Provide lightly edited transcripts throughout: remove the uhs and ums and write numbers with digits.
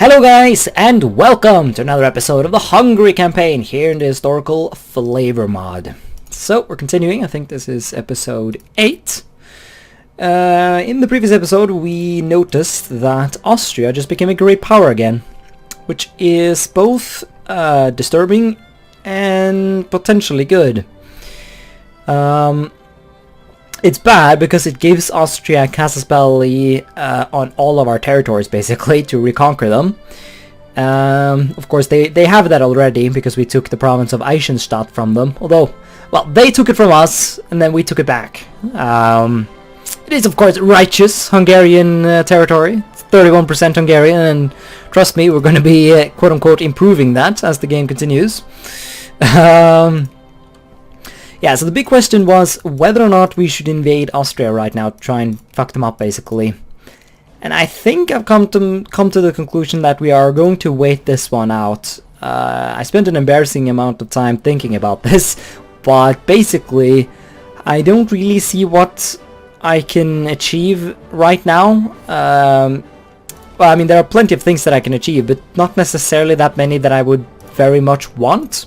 Hello guys, and welcome to another episode of the Hungary campaign here in the historical flavor mod. So we're continuing. I think this is episode 8. In the previous episode we noticed that Austria just became a great power again, which is both disturbing and potentially good. It's bad because it gives Austria casus belli on all of our territories, basically, to reconquer them. Of course, they have that already, because we took the province of Eisenstadt from them. Although, well, they took it from us, and then we took it back. It is, of course, righteous Hungarian territory. It's 31% Hungarian, and trust me, we're going to be, quote-unquote, improving that as the game continues. Yeah, so the big question was whether or not we should invade Austria right now, try and fuck them up, basically. And I think I've come to the conclusion that we are going to wait this one out. I spent an embarrassing amount of time thinking about this, but basically, I don't really see what I can achieve right now. Well, I mean, there are plenty of things that I can achieve, but not necessarily that many that I would very much want.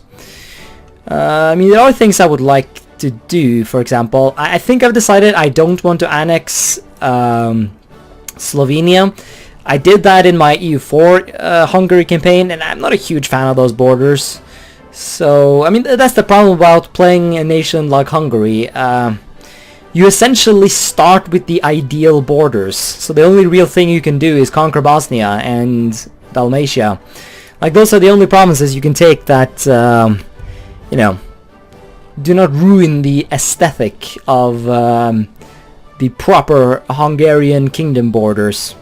I mean, there are things I would like to do. For example, I think I've decided I don't want to annex Slovenia. I did that in my EU4 Hungary campaign, and I'm not a huge fan of those borders. So, I mean, that's the problem about playing a nation like Hungary. You essentially start with the ideal borders. So the only real thing you can do is conquer Bosnia and Dalmatia. Like, those are the only provinces you can take that... you know, do not ruin the aesthetic of the proper Hungarian kingdom borders.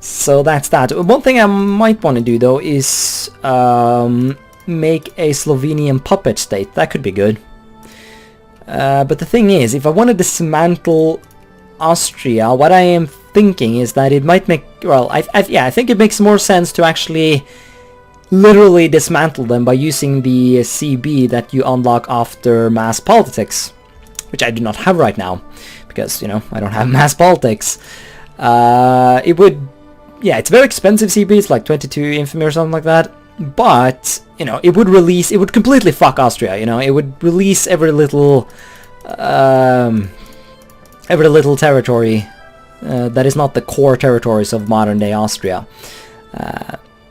So that's that. One thing I might want to do, though, is make a Slovenian puppet state. That could be good. But the thing is, if I want to dismantle Austria, what I am thinking is that it might make... Well, I think it makes more sense to actually... literally dismantle them by using the CB that you unlock after mass politics, which I do not have right now because, you know, I don't have mass politics. It would, yeah, it's very expensive CB. It's like 22 infamy or something like that, but, you know, it would completely fuck Austria. You know, it would release every little territory that is not the core territories of modern day Austria.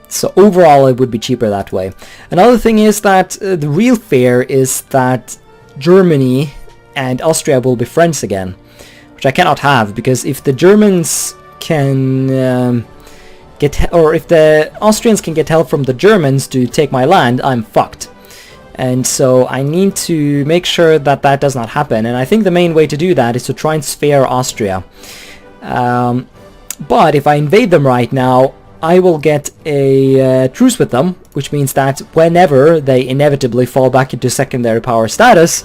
So overall it would be cheaper that way. Another thing is that the real fear is that Germany and Austria will be friends again, which I cannot have, because if the Germans can if the Austrians can get help from the Germans to take my land, I'm fucked. And so I need to make sure that that does not happen, and I think the main way to do that is to try and spare Austria. But if I invade them right now, I will get a truce with them, which means that whenever they inevitably fall back into secondary power status,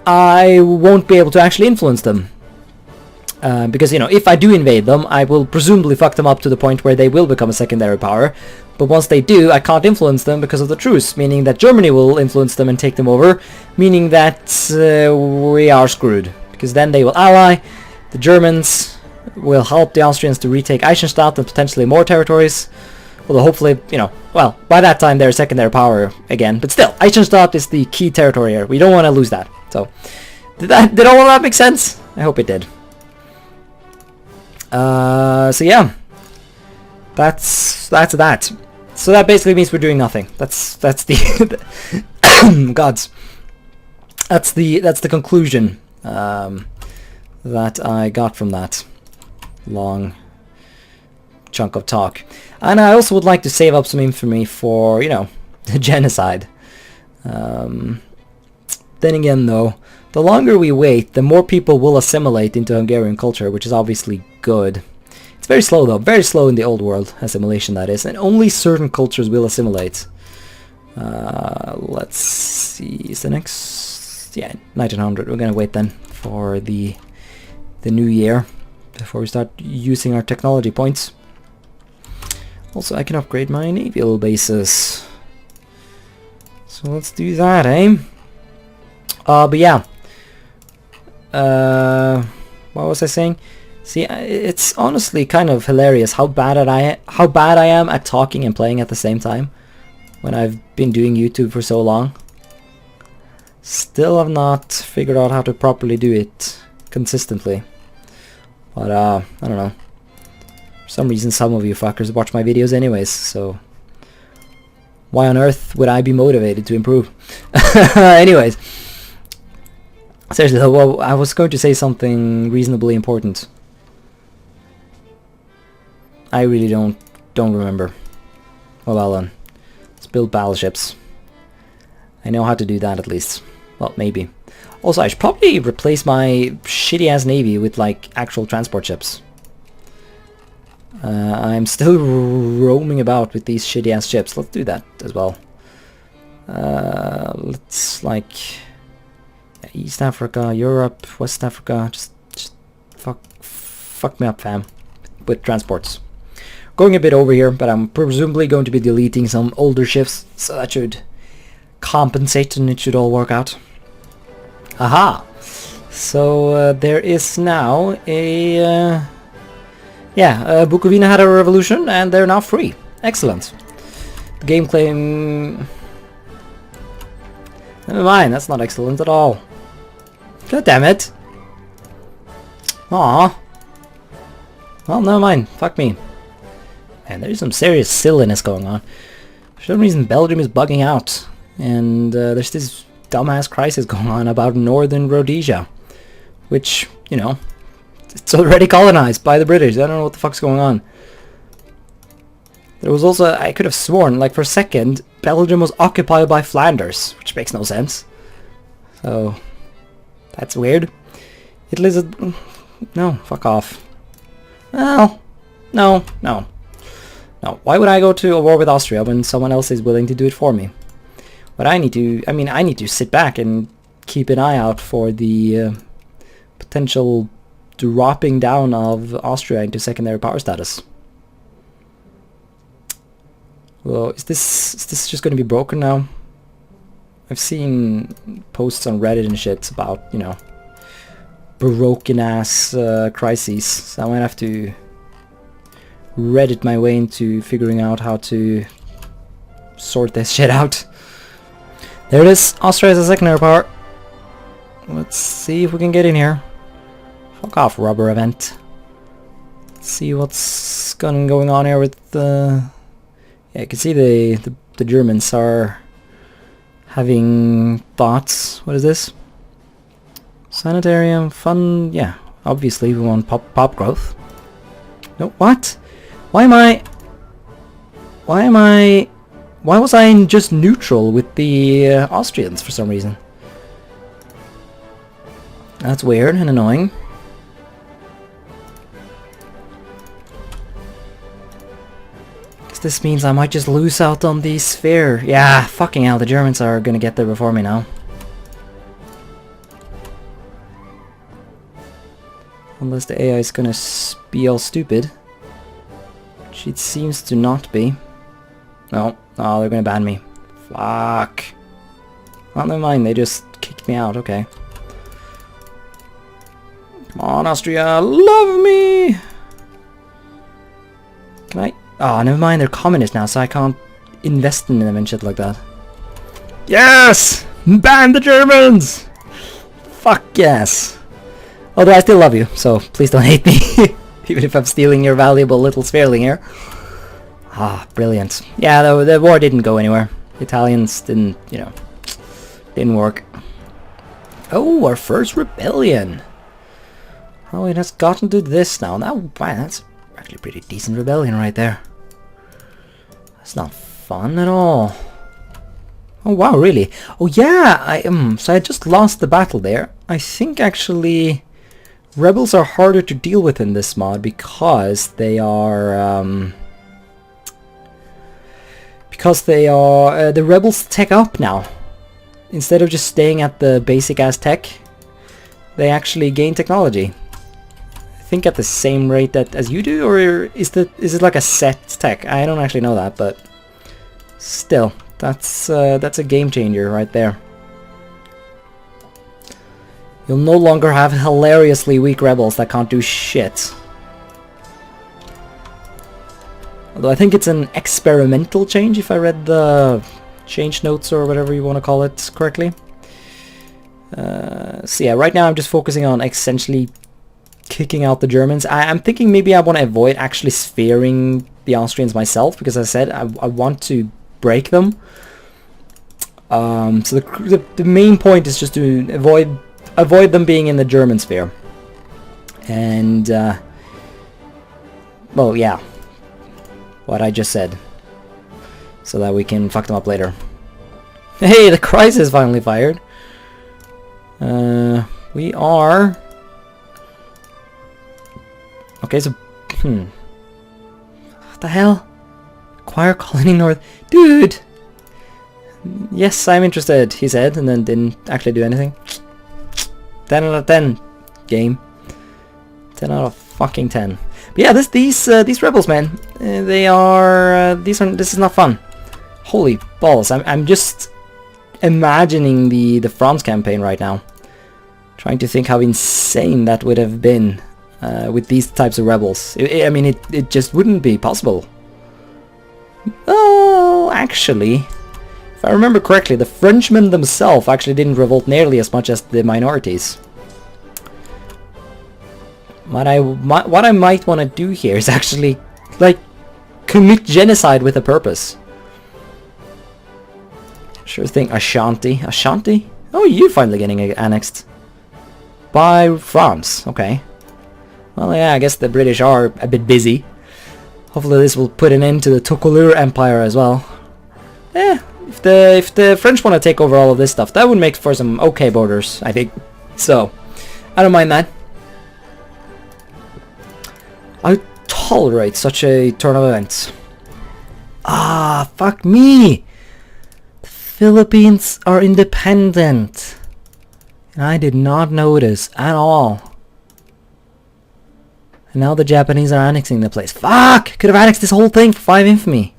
I won't be able to actually influence them. Because, you know, if I do invade them, I will presumably fuck them up to the point where they will become a secondary power. But once they do, I can't influence them because of the truce, meaning that Germany will influence them and take them over, meaning that we are screwed. Because then they will ally, the Germans... will help the Austrians to retake Eisenstadt and potentially more territories. Although hopefully, you know, well, by that time they're secondary power again. But still, Eisenstadt is the key territory here. We don't want to lose that. So, did all of that make sense? I hope it did. So yeah, that's that. So that basically means we're doing nothing. That's the gods. That's the conclusion that I got from that long chunk of talk. And I also would like to save up some infamy for, you know, the genocide. Then again, though, the longer we wait, the more people will assimilate into Hungarian culture, which is obviously good. It's very slow, though. Very slow in the old world, assimilation, that is. And only certain cultures will assimilate. Let's see. Is the next... Yeah, 1900. We're gonna wait then for the new year, before we start using our technology points. Also, I can upgrade my naval bases. So let's do that, eh? But yeah. What was I saying? See, it's honestly kind of hilarious how bad I am at talking and playing at the same time when I've been doing YouTube for so long. Still have not figured out how to properly do it consistently. But I don't know. For some reason some of you fuckers watch my videos anyways, so why on earth would I be motivated to improve? Anyways. Seriously though, well, I was going to say something reasonably important. I really don't remember. Well then. Let's build battleships. I know how to do that at least. Well, maybe. Also, I should probably replace my shitty ass navy with like actual transport ships. I'm still roaming about with these shitty ass ships. Let's do that as well. Let's like East Africa, Europe, West Africa. Just fuck me up, fam, with transports. Going a bit over here, but I'm presumably going to be deleting some older ships, so that should compensate and it should all work out. Aha! So there is now a Bukovina had a revolution and they're now free. Excellent. The game claim. Never mind, that's not excellent at all. God damn it! Aww. Well, never mind. Fuck me. And there's some serious silliness going on. For some reason Belgium is bugging out. And there's this dumbass crisis going on about northern Rhodesia. Which, you know, it's already colonized by the British. I don't know what the fuck's going on. There was also, I could have sworn, like for a second, Belgium was occupied by Flanders. Which makes no sense. So, that's weird. Italy's a... No, fuck off. Well, no. No, why would I go to a war with Austria when someone else is willing to do it for me? But I need to sit back and keep an eye out for the potential dropping down of Austria into secondary power status. Well, is this just going to be broken now? I've seen posts on Reddit and shit about, you know, broken ass crises. So I might have to Reddit my way into figuring out how to sort this shit out. There it is. Austria is a secondary power. Let's see if we can get in here. Fuck off, rubber event. Let's see what's going on here with the... Yeah, you can see the Germans are having thoughts. What is this? Sanitarium, fun... Yeah, obviously we want pop growth. No, what? Why was I just neutral with the Austrians for some reason? That's weird and annoying. Because this means I might just lose out on the sphere. Yeah, fucking hell, the Germans are gonna get there before me now. Unless the AI is gonna be all stupid. Which it seems to not be. No, oh, they're gonna ban me. Fuck. Well, never mind, they just kicked me out, okay. Come on, Austria, love me! Can I... Oh, never mind, they're communist now, so I can't invest in them and shit like that. Yes! Ban the Germans! Fuck yes! Although I still love you, so please don't hate me. Even if I'm stealing your valuable little sphereling here. Ah, brilliant. Yeah, the war didn't go anywhere. The Italians didn't, you know, didn't work. Oh, our first rebellion. Oh, it has gotten to this now. Wow, that's actually a pretty decent rebellion right there. That's not fun at all. Oh wow, really? Oh yeah, so I just lost the battle there. I think actually rebels are harder to deal with in this mod because they are the rebels tech up now. Instead of just staying at the basic ass tech, they actually gain technology. I think at the same rate as you do, or is it like a set tech? I don't actually know that, but still, that's a game changer right there. You'll no longer have hilariously weak rebels that can't do shit. Although I think it's an experimental change, if I read the change notes or whatever you want to call it correctly. So yeah, right now I'm just focusing on essentially kicking out the Germans. I'm thinking maybe I want to avoid actually sphering the Austrians myself, because as I said, I want to break them. So the main point is just to avoid them being in the German sphere. And well, yeah, what I just said, so that we can fuck them up later. Hey, the crisis finally fired. We are okay. So what the hell? Acquire colony north, dude. Yes, I'm interested, he said, and then didn't actually do anything. 10 out of 10 game. 10 out of fucking 10. But yeah, these rebels, man, this is not fun. Holy balls! I'm just imagining the France campaign right now, trying to think how insane that would have been with these types of rebels. I mean, it just wouldn't be possible. Oh, actually, if I remember correctly, the Frenchmen themselves actually didn't revolt nearly as much as the minorities. What I might want to do here is actually, like, commit genocide with a purpose. Sure thing, Ashanti. Ashanti? Oh, you're finally getting annexed. By France, okay. Well, yeah, I guess the British are a bit busy. Hopefully this will put an end to the Colonial Empire as well. Eh, if the French want to take over all of this stuff, that would make for some okay borders, I think. So, I don't mind that. I tolerate such a turn of events. Ah, fuck me! The Philippines are independent. And I did not notice at all. And now the Japanese are annexing the place. Fuck! Could have annexed this whole thing for 5 infamy.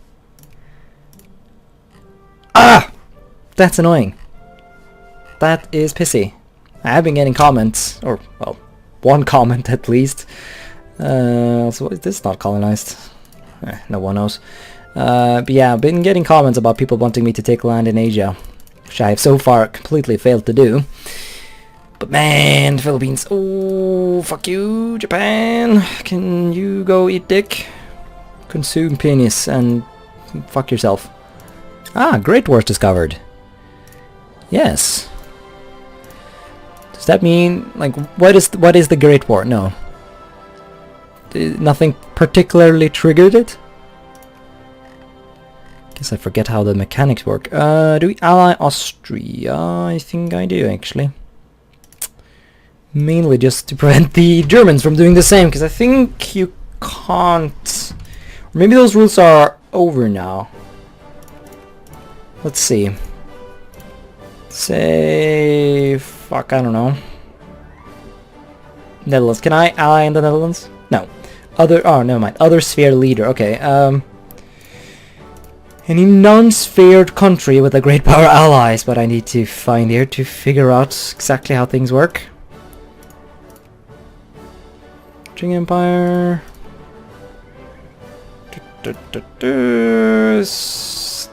Ah! That's annoying. That is pissy. I have been getting comments, or, well, one comment at least. So is this not colonized? No one knows. But yeah, I've been getting comments about people wanting me to take land in Asia, which I have so far completely failed to do. But man, the Philippines, oh, fuck you, Japan. Can you go eat dick? Consume penis and fuck yourself. Ah, Great War discovered. Yes. Does that mean, like, what is the Great War? No. Nothing particularly triggered it? Guess I forget how the mechanics work. Do we ally Austria? I think I do, actually. Mainly just to prevent the Germans from doing the same, because I think you can't... Maybe those rules are over now. Let's see. Say... Fuck, I don't know. Netherlands. Can I ally in the Netherlands? No. Other... Oh, never mind. Other sphere leader. Okay, any non-sphered country with a great power allies, but I need to find here to figure out exactly how things work. Qing Empire.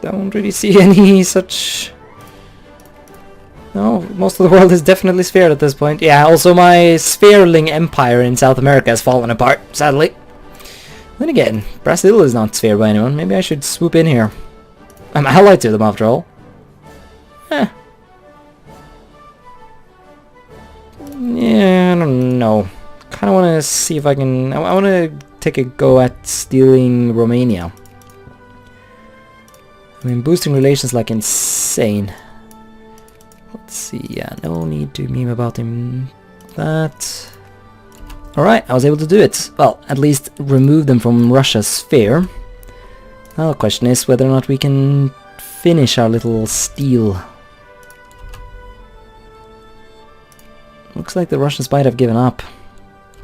Don't really see any such... No, most of the world is definitely sphered at this point. Yeah, also my sphereling empire in South America has fallen apart, sadly. Then again, Brazil is not sphered by anyone. Maybe I should swoop in here. I'm allied to them after all. Eh. Yeah, I don't know. Kind of want to see if I can... I want to take a go at stealing Romania. I mean, boosting relations like insane. Let's see, yeah, no need to meme about him. That... Alright, I was able to do it. Well, at least remove them from Russia's sphere. Now the question is whether or not we can finish our little steal. Looks like the Russians might have given up.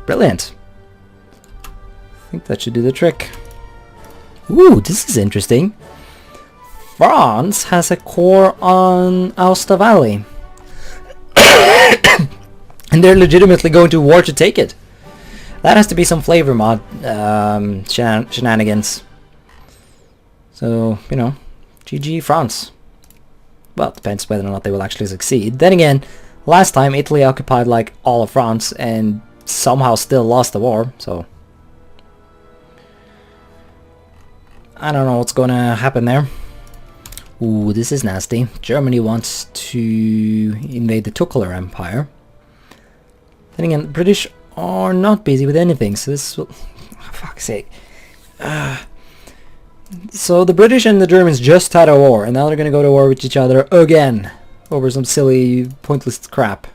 Brilliant. I think that should do the trick. Ooh, this is interesting. France has a core on Aosta Valley. And they're legitimately going to war to take it. That has to be some flavor mod shenanigans. So, you know, GG France. Well, it depends whether or not they will actually succeed. Then again, last time Italy occupied like all of France and somehow still lost the war, so I don't know what's gonna happen there. Ooh, this is nasty. Germany wants to invade the Tukular Empire. Then again, the British are not busy with anything, so this will... Oh, fuck's sake. So the British and the Germans just had a war, and now they're gonna go to war with each other again over some silly, pointless crap.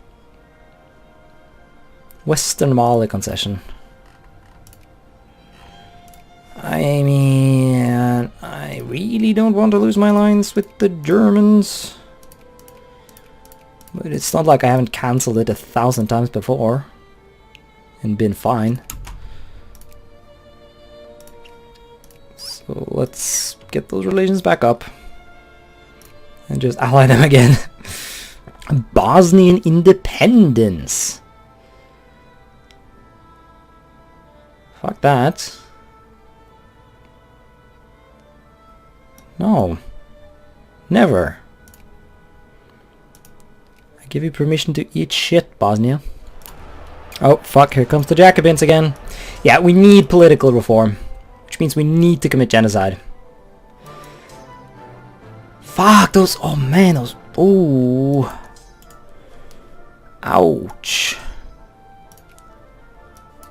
Western Mali concession. I mean, I really don't want to lose my lines with the Germans. But it's not like I haven't cancelled it 1,000 times before and been fine. So let's get those relations back up and just ally them again. Bosnian independence. Fuck that. No. Never. I give you permission to eat shit, Bosnia. Oh, fuck, here comes the Jacobins again. Yeah, we need political reform. Which means we need to commit genocide. Fuck, those... Oh, man, those... Ooh. Ouch.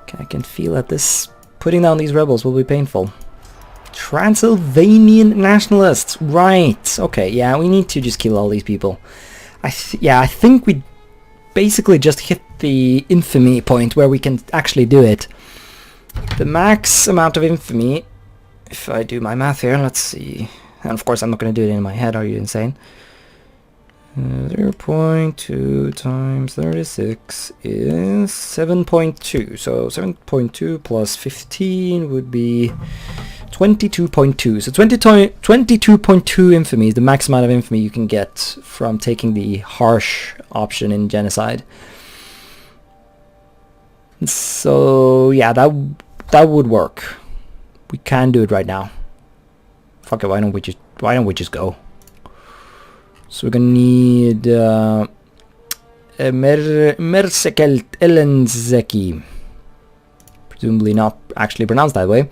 Okay, I can feel that this... Putting down these rebels will be painful. Transylvanian nationalists. Right. Okay, yeah, we need to just kill all these people. I think we basically just hit the infamy point where we can actually do it. The max amount of infamy, if I do my math here, let's see. And of course I'm not going to do it in my head, are you insane? 0.2 times 36 is 7.2. So 7.2 plus 15 would be 22.2. So 22.2 infamy is the max amount of infamy you can get from taking the harsh option in genocide. So yeah, that would work. We can do it right now. Fuck it, why don't we just go? So we're gonna need Mersekelt Elenzeki. Presumably not actually pronounced that way.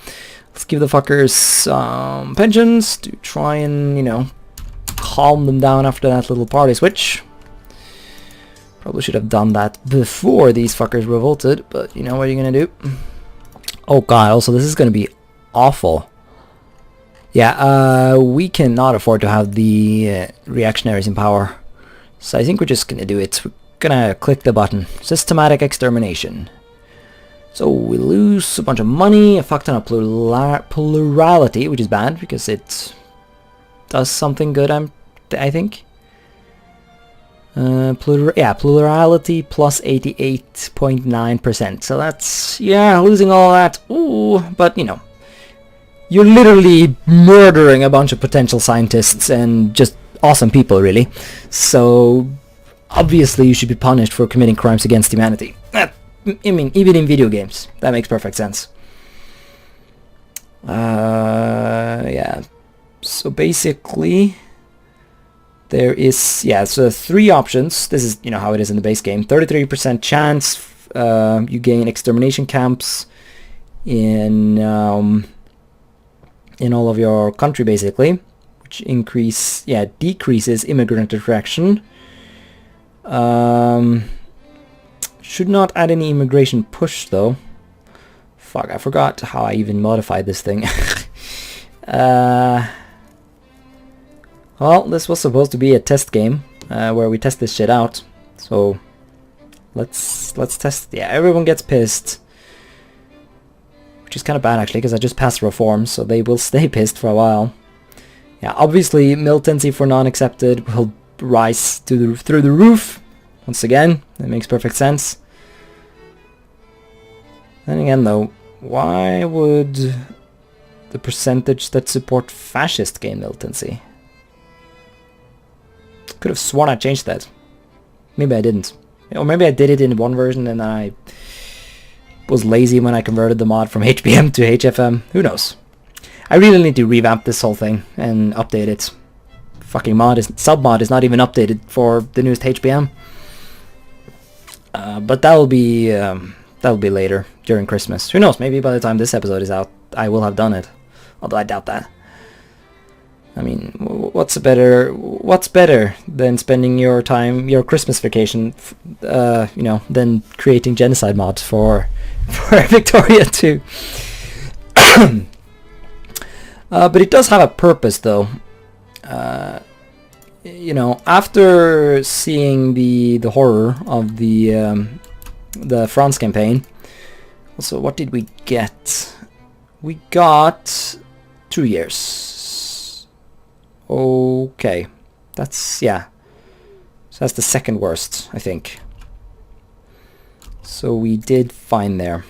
Let's give the fuckers some pensions to try and, you know, calm them down after that little party switch. Probably should have done that before these fuckers revolted, but you know what are you gonna do? Oh god, also this is gonna be awful. Yeah, we cannot afford to have the reactionaries in power. So I think we're just gonna do it. We're gonna click the button. Systematic extermination. So we lose a bunch of money, a fuck ton of plurality, which is bad because it does something good, I think. Plurality plus 88.9%. So that's, yeah, losing all that. Ooh, but you know, you're literally murdering a bunch of potential scientists and just awesome people, really. So obviously you should be punished for committing crimes against humanity. I mean, even in video games, that makes perfect sense. Yeah. So basically, there is, yeah, so 3 options. This is, you know, how it is in the base game. 33% chance you gain extermination camps in all of your country, basically, which decreases immigrant attraction. Should not add any immigration push, though. Fuck, I forgot how I even modified this thing. Well, this was supposed to be a test game, where we test this shit out. So, let's test. Yeah, everyone gets pissed. Which is kind of bad, actually, because I just passed reforms, so they will stay pissed for a while. Yeah, obviously, militancy for non-accepted will rise through the roof. Once again, that makes perfect sense. Then again, though, why would the percentage that support fascist gain militancy? Could have sworn I changed that. Maybe I didn't. Or maybe I did it in one version and then I was lazy when I converted the mod from HBM to HFM. Who knows? I really need to revamp this whole thing and update it. Fucking submod is not even updated for the newest HBM. But that'll be later during Christmas. Who knows? Maybe by the time this episode is out, I will have done it. Although I doubt that. I mean, what's better than spending your Christmas vacation, than creating genocide mods for Victoria 2. But it does have a purpose, though. After seeing the horror of the France campaign. Also, what did we get? We got 2 years. Okay, that's So that's the second worst, I think. So we did fine there.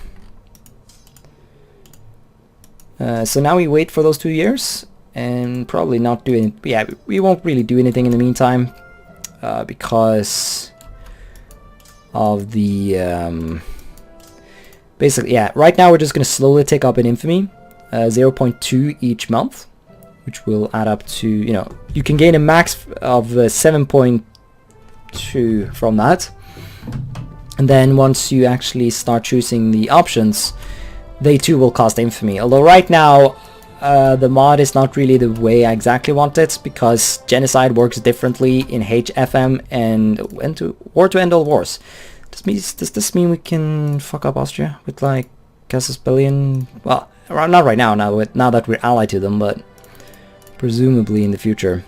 So now we wait for those 2 years and probably not do anything. Yeah, we won't really do anything in the meantime because of the basically, right now we're just going to slowly tick up in infamy, 0.2 each month, which will add up to, you can gain a max of 7.2 from that. And then once you actually start choosing the options, they too will cost infamy. Although right now, the mod is not really the way I exactly want it, because genocide works differently in HFM and War to End All Wars. Does this mean we can fuck up Austria with like casus belli? Well, not right now. Now that we're allied to them, but presumably in the future.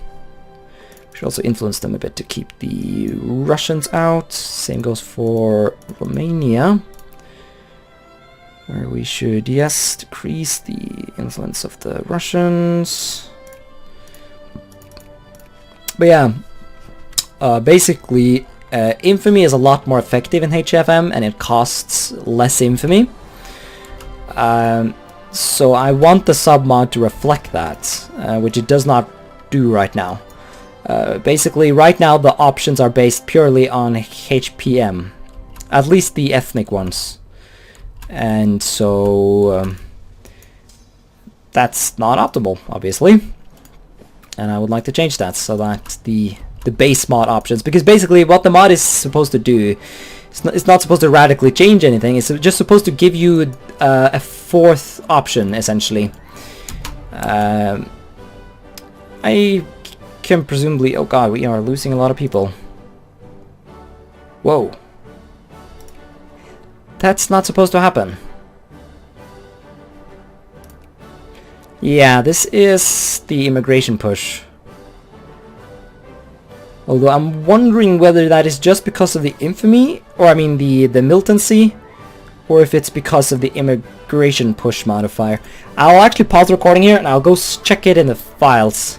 We should also influence them a bit to keep the Russians out. Same goes for Romania, where we should, decrease the influence of the Russians. But basically, infamy is a lot more effective in HFM, and it costs less infamy. So I want the submod to reflect that, which it does not do right now. Basically, right now the options are based purely on HPM, at least the ethnic ones. And so that's not optimal, obviously, and I would like to change that so that the base mod options, because basically what the mod is supposed to do, it's not supposed to radically change anything. It's just supposed to give you a fourth option, essentially. I can presumably, oh god, we are losing a lot of people. Whoa. That's not supposed to happen. Yeah, this is the immigration push. Although I'm wondering whether that is just because of the infamy, or I mean the militancy, or if it's because of the immigration push modifier. I'll actually pause the recording here and I'll go check it in the files.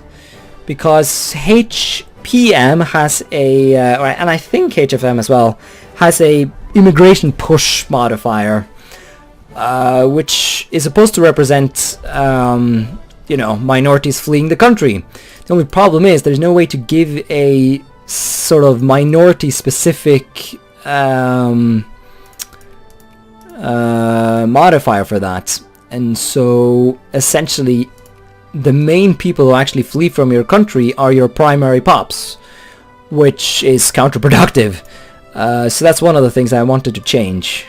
Because HPM has a, and I think HFM as well, has a immigration push modifier, which is supposed to represent, minorities fleeing the country. The only problem is there's no way to give a sort of minority-specific modifier for that. And so, essentially, the main people who actually flee from your country are your primary pops, which is counterproductive. So that's one of the things I wanted to change.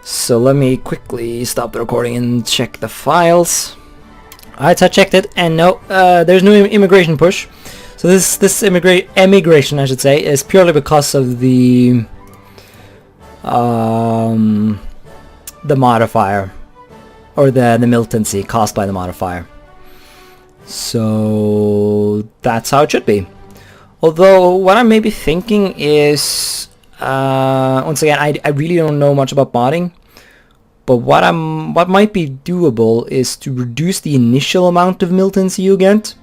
So let me quickly stop the recording and check the files. Alright, so I checked it, and no, there's no immigration push. So this emigration, I should say, is purely because of the modifier, or the militancy caused by the modifier. So that's how it should be. Although what I may be thinking is, once again, I really don't know much about modding, but what might be doable is to reduce the initial amount of militancy you get,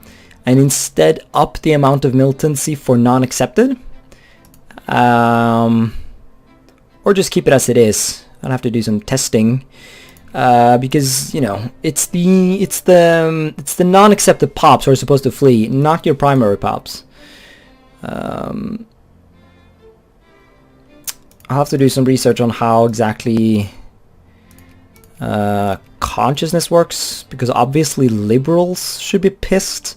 and instead up the amount of militancy for non-accepted, or just keep it as it is. I'll have to do some testing, because it's the non-accepted pops who are supposed to flee, not your primary pops. I'll have to do some research on how exactly consciousness works, because obviously liberals should be pissed,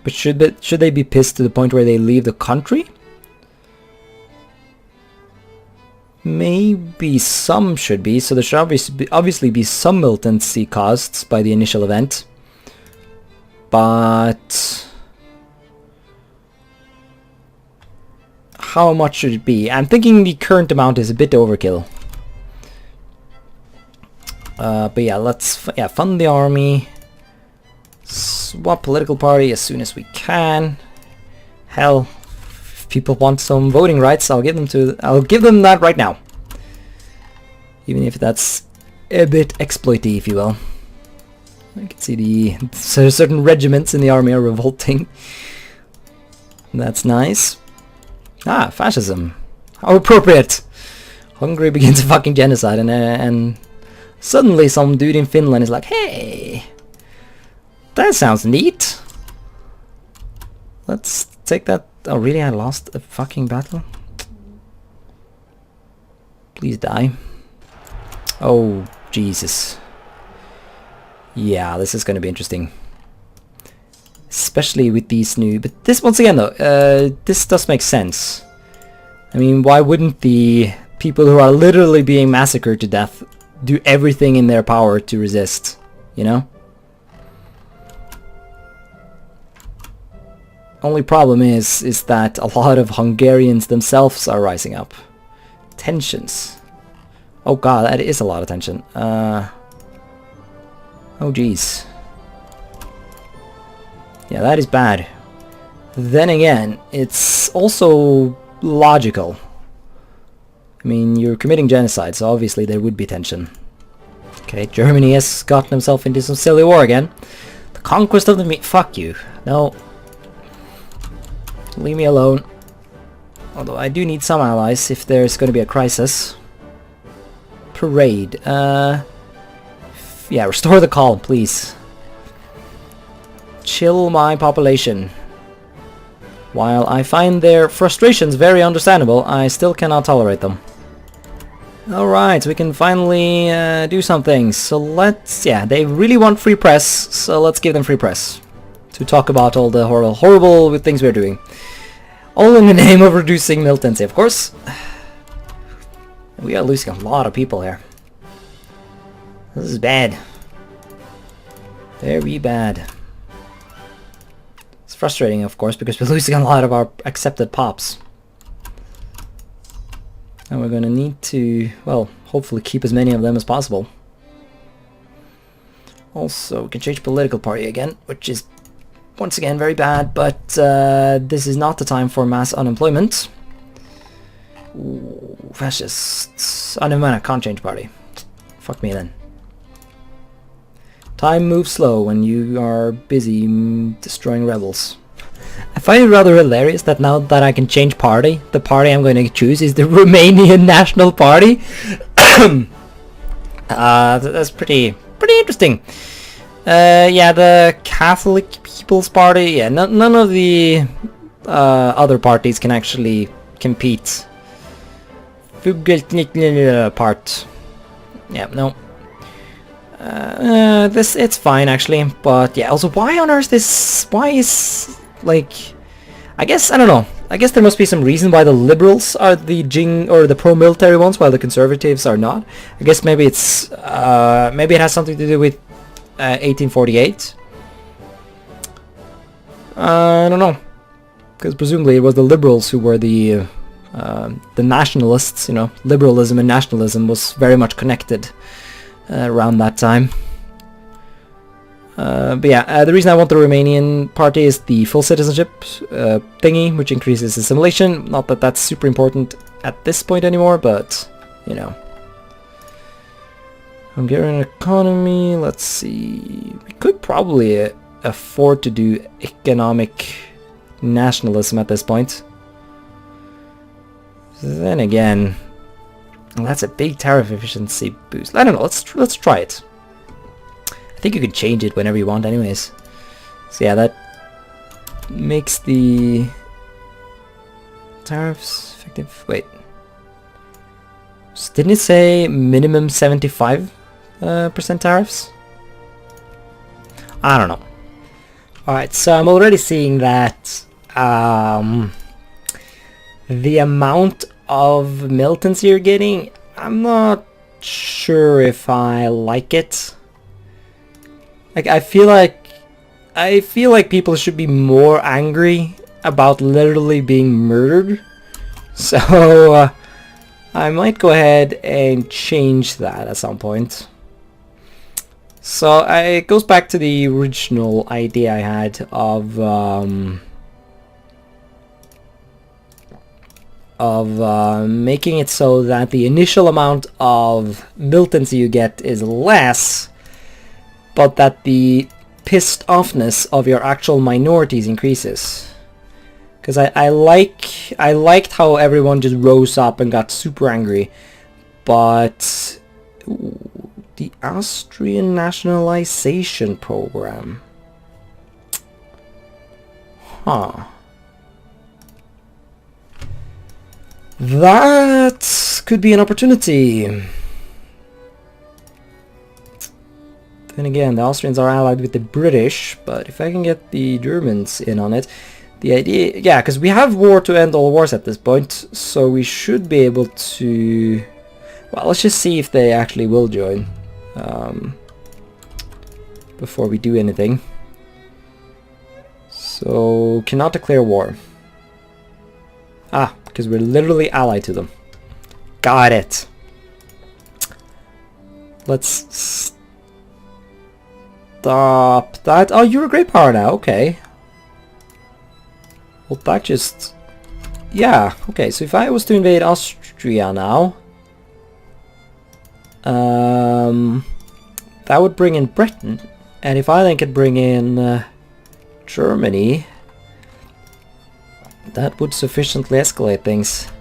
but should they be pissed to the point where they leave the country? Maybe some should be, so there should obviously be some militancy caused by the initial event, but how much should it be? I'm thinking the current amount is a bit overkill. But yeah, let's fund the army, swap political party as soon as we can. Hell, if people want some voting rights, I'll give them that right now. Even if that's a bit exploity, if you will. I can see certain regiments in the army are revolting. That's nice. Ah, fascism. How appropriate. Hungary begins a fucking genocide, and suddenly some dude in Finland is like, hey, that sounds neat. Let's take that. Oh, really? I lost a fucking battle? Please die. Oh, Jesus. Yeah, this is going to be interesting. Especially with these new... But this, once again, though, this does make sense. I mean, why wouldn't the people who are literally being massacred to death do everything in their power to resist, you know? Only problem is that a lot of Hungarians themselves are rising up. Tensions. Oh god, that is a lot of tension. Oh jeez. Yeah, that is bad. Then again, it's also logical. I mean, you're committing genocide, so obviously there would be tension. Okay, Germany has gotten himself into some silly war again. The conquest of the fuck you. No. Leave me alone. Although I do need some allies if there's going to be a crisis. Parade. Yeah, restore the calm, please. Chill my population. While I find their frustrations very understandable, I still cannot tolerate them. Alright, so we can finally do something. So let's... Yeah, they really want free press, so let's give them free press. To talk about all the horrible things we're doing. All in the name of reducing militancy, of course. We are losing a lot of people here. This is bad. Very bad. It's frustrating, of course, because we're losing a lot of our accepted pops. And we're going to need to, well, hopefully keep as many of them as possible. Also, we can change political party again, which is once again very bad, but this is not the time for mass unemployment. Ooh, fascists. Oh, never mind, I can't change party. Fuck me then. Time moves slow when you are busy destroying rebels. I find it rather hilarious that now that I can change party, the party I'm going to choose is the Romanian National Party. That's pretty interesting. Yeah, the Catholic People's Party. Yeah, none of the other parties can actually compete. Part. Yeah, no. It's fine actually, but yeah. Also, why on earth this? Why is like? I guess I don't know. I guess there must be some reason why the liberals are the the pro-military ones, while the conservatives are not. I guess maybe it's maybe it has something to do with 1848. I don't know, because presumably it was the liberals who were the nationalists. You know, liberalism and nationalism was very much connected around that time. But yeah, the reason I want the Romanian party is the full citizenship thingy, which increases assimilation. Not that that's super important at this point anymore, but you know. Hungarian economy, let's see. We could probably afford to do economic nationalism at this point. Then again, that's a big tariff efficiency boost. I don't know, let's try it. I think you can change it whenever you want anyways. So yeah, that makes the tariffs effective. Wait. Didn't it say minimum 75% tariffs? I don't know. Alright, so I'm already seeing that the amount of militancy you're getting, I'm not sure if I like it. Like, I feel like people should be more angry about literally being murdered. So I might go ahead and change that at some point. So it goes back to the original idea I had of making it so that the initial amount of militancy you get is less, but that the pissed offness of your actual minorities increases. Because I liked how everyone just rose up and got super angry, but the Austrian nationalization program, that could be an opportunity. Then again, the Austrians are allied with the British, but if I can get the Germans in on it, the idea, yeah, because we have war to end all wars at this point, so we should be able to, well, let's just see if they actually will join before we do anything. So, cannot declare war. Ah, because we're literally allied to them. Got it. Let's stop that. Oh, you're a great power now, okay. Well, that just... yeah, okay, so if I was to invade Austria now... that would bring in Britain, and if I then could bring in Germany, that would sufficiently escalate things.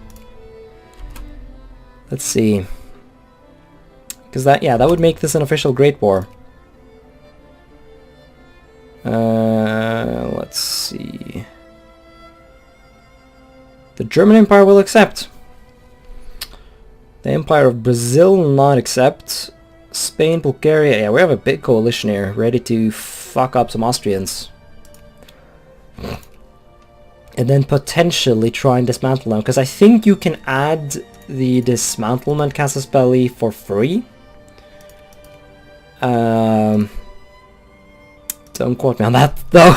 Let's see. Because that, yeah, that would make this an official Great War. Let's see... the German Empire will accept. The Empire of Brazil will not accept. Spain, Bulgaria, yeah, we have a big coalition here, ready to fuck up some Austrians. And then potentially try and dismantle them, because I think you can add the dismantlement casus belli for free. Don't quote me on that, though.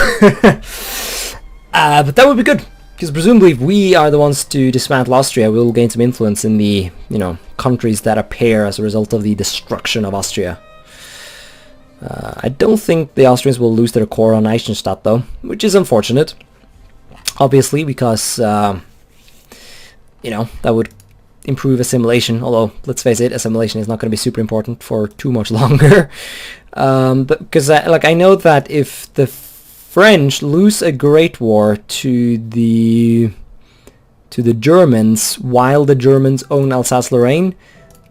But that would be good. Because presumably if we are the ones to dismantle Austria, we'll gain some influence in the, you know, countries that appear as a result of the destruction of Austria. I don't think the Austrians will lose their core on Eisenstadt though, which is unfortunate. Obviously, because, you know, that would improve assimilation, although, let's face it, assimilation is not going to be super important for too much longer. But because, like, I know that if the French lose a great war to the Germans while the Germans own Alsace-Lorraine,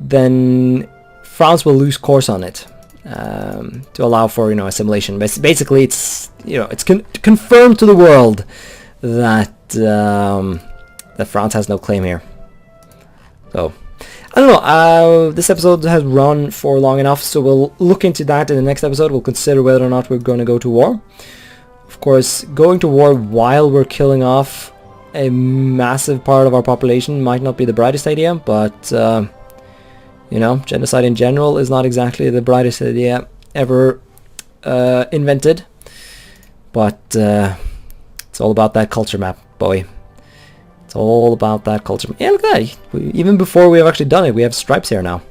then France will lose course on it to allow for, you know, assimilation. Basically, it's, you know, it's confirmed to the world that that France has no claim here. So I don't know. This episode has run for long enough, so we'll look into that in the next episode. We'll consider whether or not we're going to go to war. Of course, going to war while we're killing off a massive part of our population might not be the brightest idea, but, you know, genocide in general is not exactly the brightest idea ever invented. But it's all about that culture map, boy. It's all about that culture map. Yeah, look at that. Even before we have actually done it, we have stripes here now.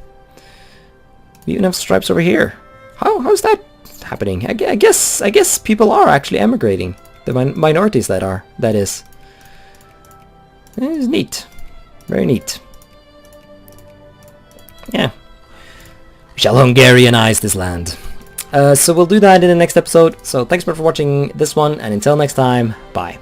We even have stripes over here. How's that happening? I guess people are actually emigrating. The minorities that is. It's neat. Very neat. Yeah. We shall Hungarianize this land. So we'll do that in the next episode. So thanks for watching this one, and until next time, bye.